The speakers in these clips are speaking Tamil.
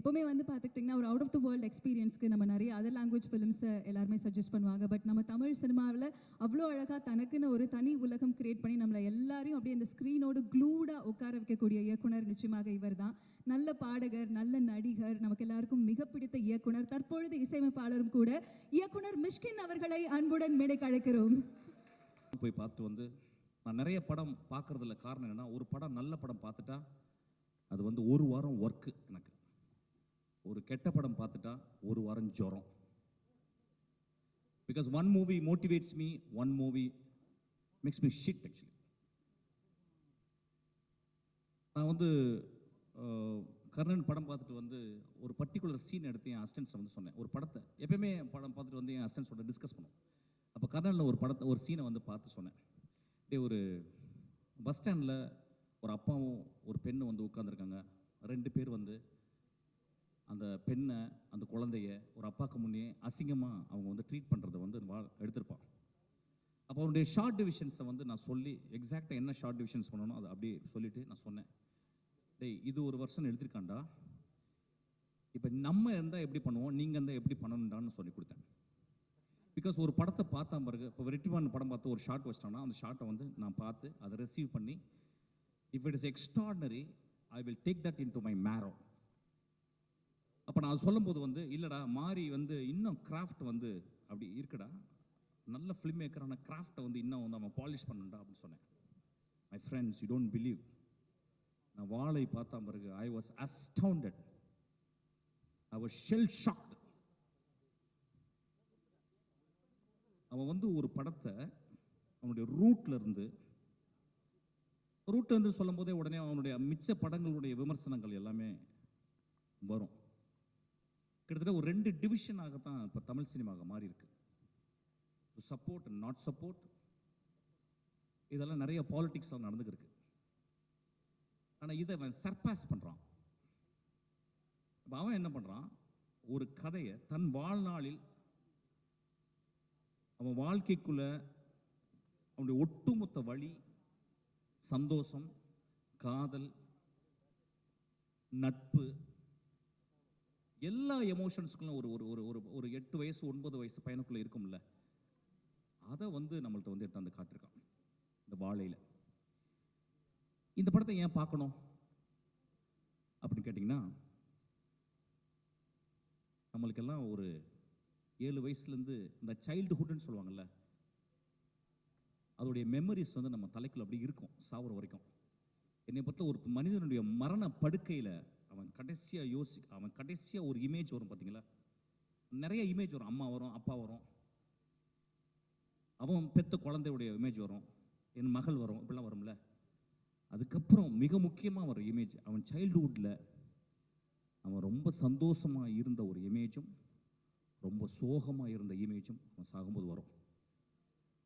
எப்போவுமே வந்து பார்த்துக்கிட்டிங்கன்னா ஒரு அவுட் ஆஃப் த வேர்ல்டு எக்ஸ்பீரியன்ஸ்க்கு நம்ம நிறைய அதர் லாங்குவேஜ் ஃபிலிம்ஸை எல்லாருமே சஜஸ்ட் பண்ணுவாங்க. பட் நம்ம தமிழ் சினிமாவில் அவ்வளோ அழகாக தனக்குன்னு ஒரு தனி உலகம் கிரியேட் பண்ணி நம்மளை எல்லாரையும் அப்படியே அந்த ஸ்க்ரீனோடு க்ளூடாக உட்கார வைக்கக்கூடிய இயக்குனர் நிச்சயமாக இவர் தான். நல்ல பாடகர், நல்ல நடிகர், நமக்கு எல்லாருக்கும் மிக பிடித்த இயக்குனர், தற்பொழுது இசையமைப்பாளரும் கூட இயக்குனர் மிஷ்கின் அவர்களை அன்புடன் மேடைக்கு அழைக்கிறோம். போய் பார்த்துட்டு வந்து நான் நிறைய படம் பார்க்கறதுல காரணம் என்னன்னா, ஒரு படம் நல்ல படம் பார்த்துட்டா அது வந்து ஒரு வாரம் ஒர்க்கு எனக்கு. ஒரு கெட்ட படம் பார்த்துட்டா ஒரு வாரம் ஜுரம். Because one movie motivates me, one movie makes me shit. Actually நான் வந்து கர்ணன் படம் பார்த்துட்டு வந்து ஒரு பர்டிகுலர் சீன் எடுத்து என் அசிஸ்டன்ஸ் வந்து சொன்னேன். ஒரு படத்தை எப்பயுமே படம் பார்த்துட்டு வந்து என் அசிஸ்டன்ஸோட டிஸ்கஸ் பண்ணுவோம். அப்போ கர்ணனில் ஒரு சீனை வந்து பார்த்து சொன்னேன். இப்படியே ஒரு பஸ் ஸ்டாண்டில் ஒரு அப்பாவும் ஒரு பெண்ணும் வந்து உட்காந்துருக்காங்க. 2 பேர் வந்து அந்த பெண்ணை, அந்த குழந்தைய ஒரு அப்பாவுக்கு முன்னே அசிங்கமாக அவங்க வந்து ட்ரீட் பண்ணுறதை வந்து எடுத்திருப்பான். அப்போ அவனுடைய ஷார்ட் டிவிஷன்ஸை வந்து நான் சொல்லி எக்ஸாக்டாக என்ன ஷார்ட் டிவிஷன்ஸ் பண்ணணும் அதை அப்படியே சொல்லிவிட்டு நான் சொன்னேன், டேய் இது ஒரு வருஷன் எடுத்திருக்காண்டா, இப்போ நம்ம இருந்தால் எப்படி பண்ணுவோம், நீங்கள் இருந்தால் எப்படி பண்ணணுண்டான்னு சொல்லி கொடுத்தேன். பிகாஸ் ஒரு படத்தை பார்த்தா பிறகு இப்போ வெற்றிமாறன் படம் பார்த்து ஒரு ஷார்ட் வச்சிட்டாங்கன்னா அந்த ஷார்ட்டை வந்து நான் பார்த்து அதை ரிசீவ் பண்ணி, if it is extraordinary I will take that into my marrow. அப்போ நான் சொல்லும்போது வந்து இல்லைடா மாறி வந்து இன்னும் கிராஃப்ட் வந்து அப்படி இருக்குடா, நல்ல ஃபிலிம் மேக்கரான கிராஃப்டை வந்து இன்னும் வந்து அவன் பாலிஷ் பண்ணண்டா அப்படின்னு சொன்னேன். My friends, you don't believe, நான் வாழை பார்த்தா பிறகு I was astounded, I was shell shocked. அவன் வந்து ஒரு படத்தை அவனுடைய ரூட்ல இருந்து சொல்லும் போதே உடனே அவனுடைய மிச்ச படங்களுடைய விமர்சனங்கள் எல்லாமே வரும். கிட்டத்தட்ட ஒரு 2 டிவிஷனாகத்தான் இப்போ தமிழ் சினிமாவாக மாறி இருக்கு. சப்போர்ட் அண்ட் நாட் சப்போர்ட், இதெல்லாம் நிறைய பாலிடிக்ஸ்லாம் நடந்துருக்கு. ஆனால் இதை அவன் சர்பாஸ் பண்ணுறான். இப்போ அவன் என்ன பண்ணுறான், ஒரு கதையை தன் வாழ்நாளில் அவன் வாழ்க்கைக்குள்ள அவனுடைய ஒட்டுமொத்த வழி, சந்தோஷம், காதல், நட்பு, எல்லா எமோஷன்ஸ்க்குள்ள ஒரு ஒரு ஒரு ஒரு 8 வயசு 9 வயசு பையனுக்குள்ள இருக்கும்ல, அதை வந்து நம்மள்ட்ட வந்து எடுத்து காட்டிருக்கான் இந்த வாழையில. இந்த படத்தை ஏன் பார்க்கணும் அப்படின்னு கேட்டிங்கன்னா, நம்மளுக்கெல்லாம் ஒரு 7 வயசுலேருந்து இந்த சைல்டுஹுட்னு சொல்லுவாங்கல்ல, அதோடைய மெமரிஸ் வந்து நம்ம தலைக்குள்ள அப்படி இருக்கும் சாவர வரைக்கும். என்னை பொறுத்த ஒரு மனிதனுடைய மரண படுக்கையில் அவன் கடைசியாக ஒரு இமேஜ் வரும் பார்த்தீங்களா, நிறைய இமேஜ் வரும். அம்மா வரும், அப்பா வரும், அவன் பெத்த குழந்தையுடைய இமேஜ் வரும், என் மகள் வரும், இப்படிலாம் வரும்ல. அதுக்கப்புறம் மிக முக்கியமாக ஒரு இமேஜ், அவன் சைல்டுஹுட்டில் அவன் ரொம்ப சந்தோஷமாக இருந்த ஒரு இமேஜும் ரொம்ப சோகமாக இருந்த இமேஜும் அவன் சாகும்போது வரும்.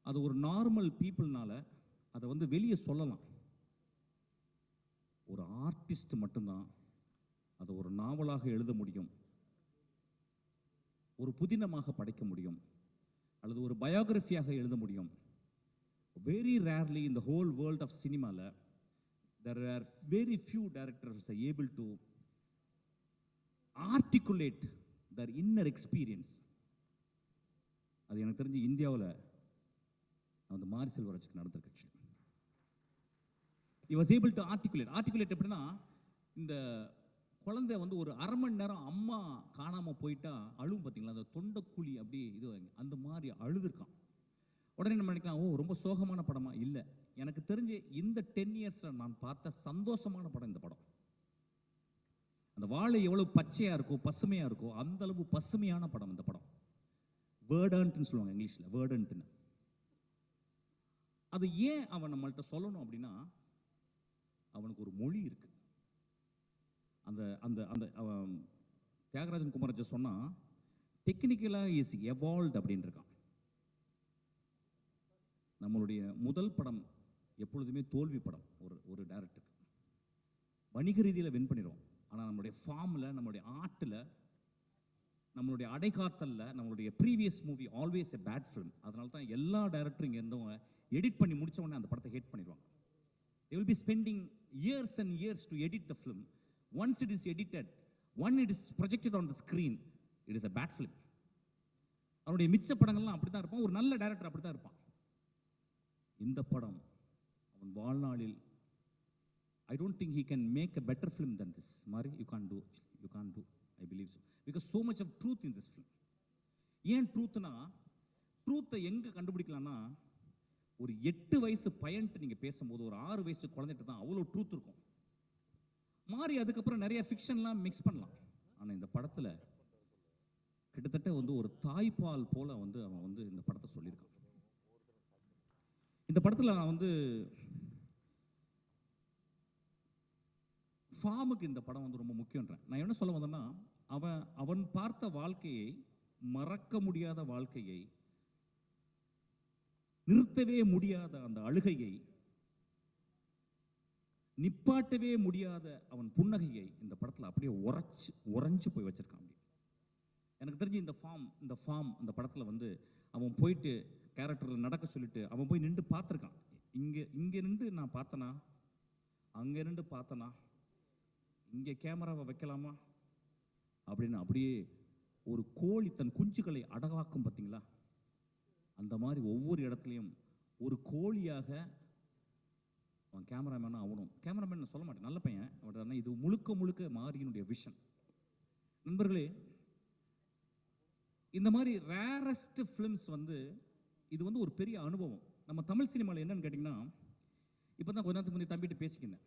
அது ஒரு நார்மல் பீப்புள்னால அதை வந்து வெளியே சொல்லலாம். ஒரு ஆர்டிஸ்ட் மட்டும்தான் அதை ஒரு நாவலாக எழுத முடியும், ஒரு புதினமாக படைக்க முடியும், அல்லது ஒரு பயோகிராஃபியாக எழுத முடியும். Very rarely in the whole world of சினிமாவில் there are very few directors are able to articulate their inner experience. அது எனக்கு தெரிஞ்சு இந்தியாவில் அந்த மாரி செல்வராஜுக்கு நடந்திருக்கு. Actually he was able to articulate எப்படின்னா, இந்த குழந்தை வந்து ஒரு அரை மணி நேரம் அம்மா காணாமல் போயிட்டா அழுவும் பார்த்தீங்களா, அந்த தொண்டைக்குழி அப்படியே இது அந்த மாதிரி அழுதுருக்கான். உடனே நம்ம நினைக்கலாம், ஓ ரொம்ப சோகமான படமா? இல்லை, எனக்கு தெரிஞ்சு இந்த 10 இயர்ஸில் நான் பார்த்த சந்தோஷமான படம் இந்த படம். அந்த வாழை எவ்வளவு பச்சையாக இருக்கோ, பசுமையாக இருக்கோ, அந்த அளவு பசுமையான படம் இந்த படம். வேர்டன்ட்னு சொல்லுவாங்க இங்கிலீஷில், வேர்டன்ட்னு. அது ஏன் அவன் நம்மள்கிட்ட சொல்லணும் அப்படின்னா, அவனுக்கு ஒரு மொழி இருக்கு. அந்த அந்த அந்த தியாகராஜன் குமாரஜி சொன்னா, டெக்னிக்கலாக இஸ் எவால்வ்ட் அப்படின்னு இருக்கான். நம்மளுடைய முதல் படம் எப்பொழுதுமே தோல்வி படம். ஒரு டைரக்டருக்கு வணிக ரீதியில் வின் பண்ணிடும், ஆனால் நம்மளுடைய ஃபார்மில், நம்மளுடைய ஆர்ட்டில், நம்மளுடைய அடைகாத்தலில் நம்மளுடைய previous movie always a bad film. அதனால தான் எல்லா டைரக்டரும் இங்கே இருந்தவங்க எடிட் பண்ணி முடிச்ச உடனே அந்த படத்தை ஹேட் பண்ணிடுவாங்க. they will be spending years and years to edit the film. Once it is edited, once it is projected on the screen, it is a bad film. அவருடைய மிச்ச படங்கள்லாம் அப்படி தான் இருப்பான், ஒரு நல்ல டைரக்டர் அப்படி தான் இருப்பான். இந்த படம் அவன் வாழ்நாளில் I don't think he can make a better film than this. Mari, you can't do. I believe so. Because so much of truth in this film. ஏன் ட்ரூத்னா, ட்ரூத்தை எங்க கண்டுபிடிக்கலாம்னா, ஒரு 8 வயசு பையன்ட்டு நீங்க பேசும்போது ஒரு 6 வயசு குழந்தைகிட்ட தான் அவ்வளோ ட்ரூத் இருக்கும். மாறி அதுக்கப்புறம் நிறைய ஃபிக்ஷன்லாம் மிக்ஸ் பண்ணலாம். ஆனால் இந்த படத்தில் கிட்டத்தட்ட வந்து ஒரு தாய்ப்பால் போல வந்து அவன் வந்து இந்த படத்தை சொல்லியிருக்கான். இந்த படத்தில் நான் வந்து ஃபார்முக்கு இந்த படம் வந்து ரொம்ப முக்கியன்றேன். நான் என்ன சொல்ல வந்தேன்னா, அவன் பார்த்த வாழ்க்கையை, மறக்க முடியாத வாழ்க்கையை, நிறுத்தவே முடியாத அந்த அழுகையை, நிப்பாட்டவே முடியாத அவன் புன்னகையை இந்த படத்தில் அப்படியே உறைஞ்சு போய் வச்சிருக்கான். எனக்கு தெரிஞ்சு இந்த ஃபார்ம் அந்த படத்தில் வந்து அவன் போயிட்டு கேரக்டரில் நடக்க சொல்லிட்டு அவன் போய் நின்று பார்த்துருக்கான். இங்கே நின்று நான் பார்த்தனா, அங்கே நின்று பார்த்தனா, இங்கே கேமராவை வைக்கலாமா அப்படின்னு அப்படியே ஒரு கோழி தன் குஞ்சுகளை அடகாக்கும் பார்த்தீங்களா, அந்த மாதிரி ஒவ்வொரு இடத்துலையும் ஒரு கோழியாக அவன் கேமராமேனும் ஆகணும். கேமராமேன் சொல்ல மாட்டேன், நல்ல பையன் அவன். இது முழுக்க மாரியினுடைய விஷன். நண்பர்களே, இந்த மாதிரி ரேரஸ்ட் ஃபிலிம்ஸ் வந்து இது வந்து ஒரு பெரிய அனுபவம். நம்ம தமிழ் சினிமாவில் என்னன்னு கேட்டிங்கன்னா, இப்போ தான் கொஞ்ச நேரத்துக்கு முன்னாடி தம்பிட்டு பேசிக்கினேன்.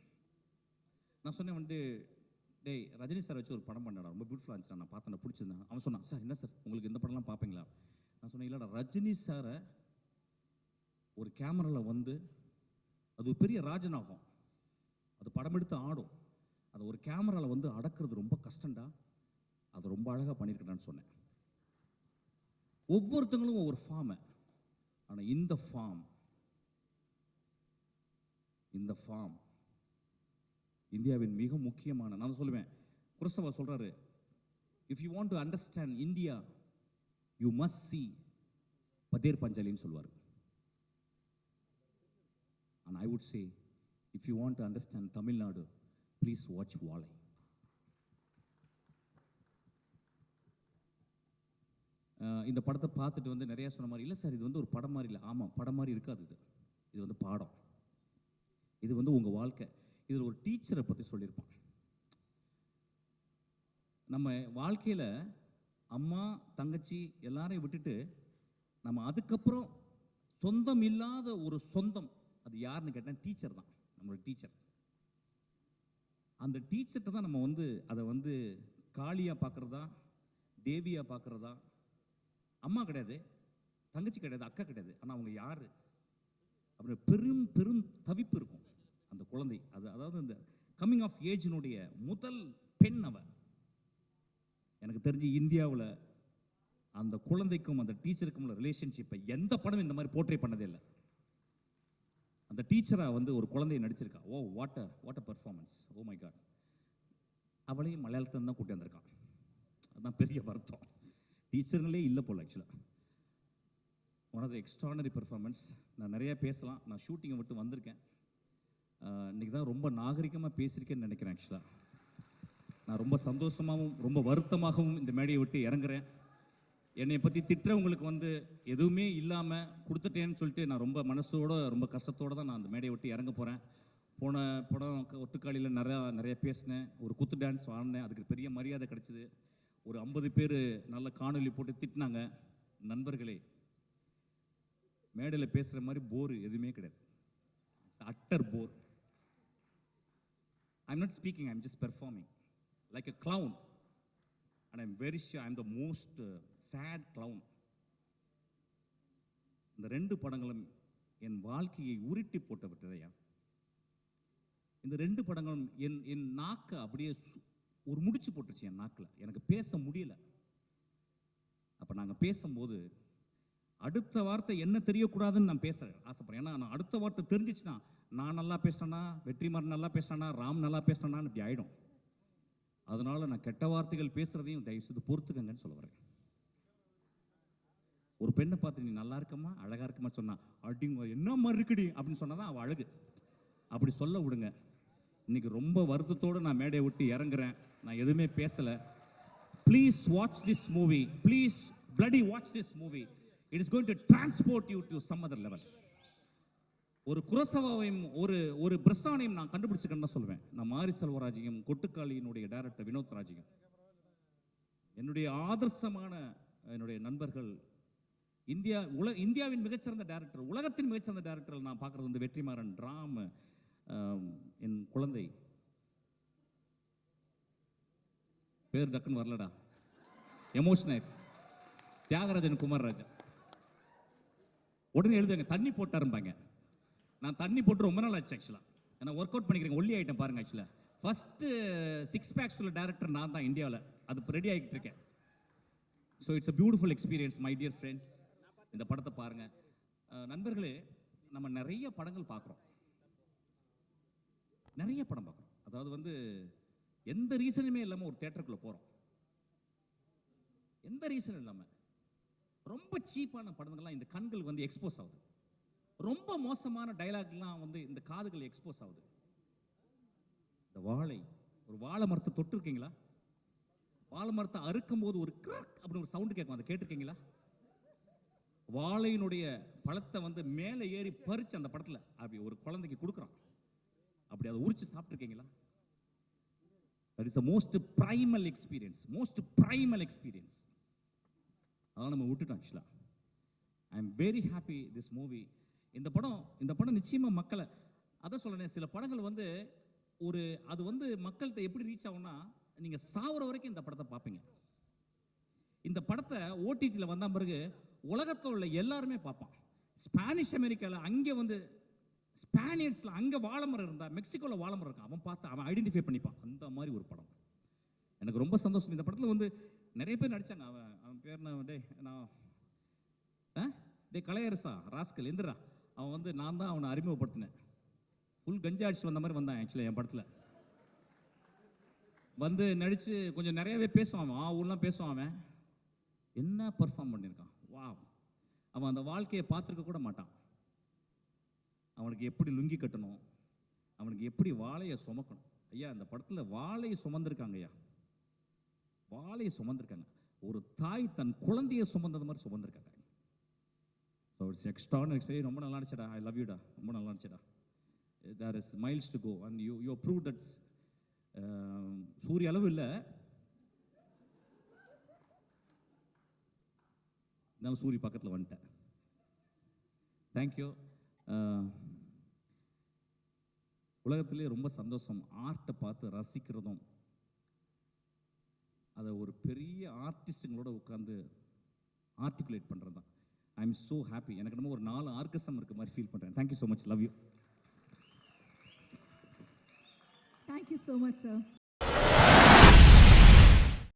நான் சொன்னேன் வந்து, டேய் ரஜினி சார் வச்சு ஒரு படம் பண்ணடா, ரொம்ப பியூட்டிஃபுல்லாக இருந்துச்சு, நான் பார்த்தேன், பிடிச்சிருந்தேன். அவன் சொன்னான், சார் என்ன சார் உங்களுக்கு இந்த படம்லாம் பார்ப்பீங்களா? நான் சொன்னேன், இல்லைடா, ரஜினி சாரை ஒரு கேமராவில் வந்து அது ஒரு பெரிய ராஜநாகம், அது படம் எடுத்து ஆடும், அதை ஒரு கேமராவில் வந்து அடக்கிறது ரொம்ப கஷ்டம்டா, அது ரொம்ப அழகாக பண்ணியிருக்கடான்னு சொன்னேன். ஒவ்வொருத்தங்களும் ஒவ்வொரு ஃபார்மை, ஆனால் இந்த ஃபார்ம் இந்தியாவின் மிக முக்கியமான, நான் சொல்லுவேன், குருசவா சொல்றாரு, if you want to understand India you must see Pather பஞ்சாலின்னு சொல்வார். And I would say, if you want to understand Tamil Nadu please watch Vaazhai. இந்த படத்தை பார்த்துட்டு வந்து நிறையா சொன்ன மாதிரி, இல்லை சார் இது வந்து ஒரு படம் மாதிரி இல்லை. ஆமாம், படம் மாதிரி இருக்காது, இது வந்து பாடம், இது வந்து உங்கள் வாழ்க்கை. இதில் ஒரு டீச்சரை பற்றி சொல்லியிருப்பான். நம்ம வாழ்க்கையில் அம்மா தங்கச்சி எல்லாரையும் விட்டுட்டு நம்ம அதுக்கப்புறம் சொந்தம் இல்லாத ஒரு சொந்தம், அது யாருன்னு கேட்டால் டீச்சர் தான், நம்மளோட டீச்சர். அந்த டீச்சர்கிட்ட தான் நம்ம வந்து அதை வந்து காளியாக பார்க்குறதா, தேவியாக பார்க்குறதா. அம்மா கிடையாது, தங்கச்சி கிடையாது, அக்கா கிடையாது, ஆனால் அவங்க யார் அப்படின்னு பெரும் தவிப்பு இருக்கும் அந்த குழந்தை. அதாவது இந்த கம்மிங் ஆஃப் ஏஜினுடைய முதல் பெண் அவ. எனக்கு தெரிஞ்சு இந்தியாவில் அந்த குழந்தைக்கும் அந்த டீச்சருக்கும் உள்ள ரிலேஷன்ஷிப்பை எந்த படம் இந்த மாதிரி போர்ட்ரே பண்ணதே இல்லை. அந்த டீச்சராக வந்து ஒரு குழந்தையை நடிச்சிருக்கா. Oh what a performance, oh my God. அவளையும் மலையாளத்தில் தான் கூட்டி வந்திருக்கான். அதுதான் பெரிய வருத்தம், டீச்சருங்களே இல்லை போல். ஆக்சுவலாக one of the extraordinary performance. நான் நிறையா பேசலாம், நான் ஷூட்டிங்கை விட்டு வந்திருக்கேன். இன்றைக்கி தான் ரொம்ப நாகரிகமாக பேசியிருக்கேன்னு நினைக்கிறேன். ஆக்சுவலாக நான் ரொம்ப சந்தோஷமாகவும் ரொம்ப வருத்தமாகவும் இந்த மேடையை விட்டு இறங்குறேன். என்னை பற்றி திட்டுறவங்களுக்கு வந்து எதுவுமே இல்லாமல் கொடுத்துட்டேன்னு சொல்லிட்டு நான் ரொம்ப ரொம்ப கஷ்டத்தோடு தான் நான் அந்த மேடையை விட்டு இறங்க போகிறேன். போன படம் ஒத்துக்காளியில் நிறைய பேசினேன், ஒரு குத்து டான்ஸ் ஆடினேன், அதுக்கு பெரிய மரியாதை கிடச்சிது. ஒரு 50 பேர் நல்ல காணொலி போட்டு திட்டினாங்க. நண்பர்களே, மேடையில் பேசுகிற மாதிரி போர் எதுவுமே கிடையாது, utter bore. I'm not speaking, I'm just performing like a clown, and I'm very sure I'm the most sad clown. இந்த 2 படங்களும் என் வாழ்க்கையை உருட்டி போட்டு விட்டதையா. இந்த 2 படங்களும் என் நாக்கை அப்படியே ஒரு முடிச்சு போட்டுருச்சு என் நாக்கில். எனக்கு பேச முடியல. அப்போ நாங்கள் பேசும்போது அடுத்த வார்த்தை என்ன தெரியக்கூடாதுன்னு நான் பேச ஆசைப்படுறேன். ஏன்னா நான் அடுத்த வார்த்தை தெரிஞ்சிச்சுன்னா நான் நல்லா பேசுறேன்னா, வெற்றிமாறன் நல்லா பேசுறானா, ராம் நல்லா பேசுறானான்னு இப்படி ஆயிடும். அதனால நான் கெட்ட வார்த்தைகள் பேசுறதையும் தயவு செய்து பொறுத்துக்கங்கன்னு சொல்ல வரேன். ஒரு பெண்ணை பார்த்து நீ நல்லா இருக்கமா, அழகா இருக்கமா சொன்னா, அப்படிங்க என்ன மாதிரி இருக்குடி அப்படின்னு சொன்னாதான் அவள் அழகு. அப்படி சொல்ல விடுங்க. இன்னைக்கு ரொம்ப வருத்தத்தோடு நான் மேடையை விட்டு இறங்குறேன். நான் எதுவுமே பேசலை. Please watch this movie, please bloody watch this movie. It is going to transport you to some other level. ஒரு குரோசவாவையும் ஒரு பிரஸ்தானையும் நான் கண்டுபிடிச்சிக்கன்னு சொல்லுவேன். நான் மாரி செல்வராஜையும் கொட்டுக்காளியினுடைய டைரக்டர் வினோத் ராஜையும் என்னுடைய ஆதர்சமான என்னுடைய நண்பர்கள். இந்தியாவின் மிகச்சிறந்த டைரக்டர், உலகத்தின் மிகச்சிறந்த டைரக்டர் நான் பார்க்குறது வந்து வெற்றிமாறன், ராம், என் குழந்தை பேர் டக்குன்னு வரலடா, எமோஷனல் தியாகராஜன் குமார்ராஜா. உடனே எழுதுங்க தண்ணி போட்டாருப்பாங்க. நான் தண்ணி போட்டு ரொம்ப நாள் ஆச்சு ஆக்சுவலாக. நான் ஒர்க் அவுட் பண்ணிக்கிறேன், ஒல்லி ஐட்டம் பாருங்க. ஆக்சுவலாக ஃபஸ்ட்டு 6 பேக்ஸ் உள்ள டேரக்டர் நான் தான் இந்தியாவில். அது இப்போ ரெடி ஆகிட்டு இருக்கேன். So it's a beautiful experience my dear friends. இந்த படத்தை பாருங்கள் நண்பர்களே. நம்ம நிறைய படங்கள் பார்க்குறோம், நிறைய படம் பார்க்குறோம். அதாவது வந்து எந்த ரீசனுமே இல்லாமல் ஒரு தேட்டருக்குள்ளே போகிறோம், எந்த ரீசனும் இல்லாமல். ரொம்ப சீப்பான படங்கள்லாம் இந்த கண்கள் வந்து எக்ஸ்போஸ் ஆகுது. ரொம்ப மோசமான டைலாக்லாம் வந்து இந்த காதுகள் எக்ஸ்போஸ் ஆகுது. இந்த ஒரு வாழை மரத்தை தொட்டிருக்கீங்களா? வாழை மரத்தை அறுக்கும் போது ஒரு கிராக் அப்படின்னு ஒரு சவுண்டு கேட்கும், அதை கேட்டிருக்கீங்களா? வாழையினுடைய பழத்தை வந்து மேலே ஏறி பறிச்சு அந்த படத்தில் அப்படி ஒரு குழந்தைக்கு கொடுக்குறான், அப்படி அதை உரிச்சு சாப்பிட்ருக்கீங்களா? That is the most primal experience, most primal experience. அதெல்லாம் நம்ம விட்டுட்டோம். ஆக்சுவலாக I am very happy this movie. இந்த படம் நிச்சயமாக மக்களை, அதான் சொல்கிறேன், சில படங்கள் வந்து அது வந்து மக்கள்கிட்ட எப்படி ரீச் ஆகும்னா, நீங்கள் சாவுற வரைக்கும் இந்த படத்தை பார்ப்பீங்க. இந்த படத்தை ஓடிடியில் வந்த பிறகு உலகத்தில் உள்ள எல்லாருமே பார்ப்பான். ஸ்பானிஷ் அமெரிக்காவில் அங்கே வந்து ஸ்பானியர்ஸில் அங்கே வாழைமரம் இருந்தால் மெக்சிகோவில் வாழைமரம் இருக்கான், அவன் பார்த்து அவன் ஐடென்டிஃபை பண்ணிப்பான். அந்த மாதிரி ஒரு படம். எனக்கு ரொம்ப சந்தோஷம். இந்த படத்தில் வந்து நிறைய பேர் நடித்தாங்க. அவன் பேர் கலையரசா ராஸ்கல் எந்திரா. அவன் வந்து நான் தான் அவனை அறிமுகப்படுத்தினேன். ஃபுல் கஞ்சா அடிச்சு வந்த மாதிரி வந்தான் ஆக்சுவலாக என் படத்தில். வந்து நடித்து கொஞ்சம் நிறையவே பேசுவான். ஊர்லாம் பேசுவான். அவன் என்ன பர்ஃபார்ம் பண்ணியிருக்கான், வா. அவன் அந்த வாழ்க்கையை பார்த்துருக்க கூட மாட்டான். அவனுக்கு எப்படி லுங்கி கட்டணும், அவனுக்கு எப்படி வாழையை சுமக்கணும். ஐயா இந்த படத்தில் வாழையை சுமந்திருக்காங்க. ஐயா வாழையை சுமந்திருக்காங்க. ஒரு தாய் தன் குழந்தையை சுமந்தது மாதிரி சுமந்திருக்காங்க. So it's extraordinary experience. ரொம்ப நல்லா இருந்துச்சுடா. ஐ லவ் யூடா. ரொம்ப நல்லா இருந்துச்சுடா. There is miles to go and you prove that's. சூரிய அளவு இல்லை, இருந்தாலும் சூரிய பக்கத்தில் வந்துட்டேன். தேங்க்யூ. உலகத்திலே ரொம்ப சந்தோஷம் ஆர்ட்டை பார்த்து ரசிக்கிறதும், அதை ஒரு பெரிய ஆர்டிஸ்ட்டுங்களோட உட்காந்து ஆர்டிகுலேட் பண்ணுறது தான். I am so happy. எனக்கு என்னமோ ஒரு 4 ஆர்கெஸ்ட்ரம் இருக்க மாதிரி ஃபீல் பண்ணுறேன். Thank you so much. Love you. Thank you so much sir.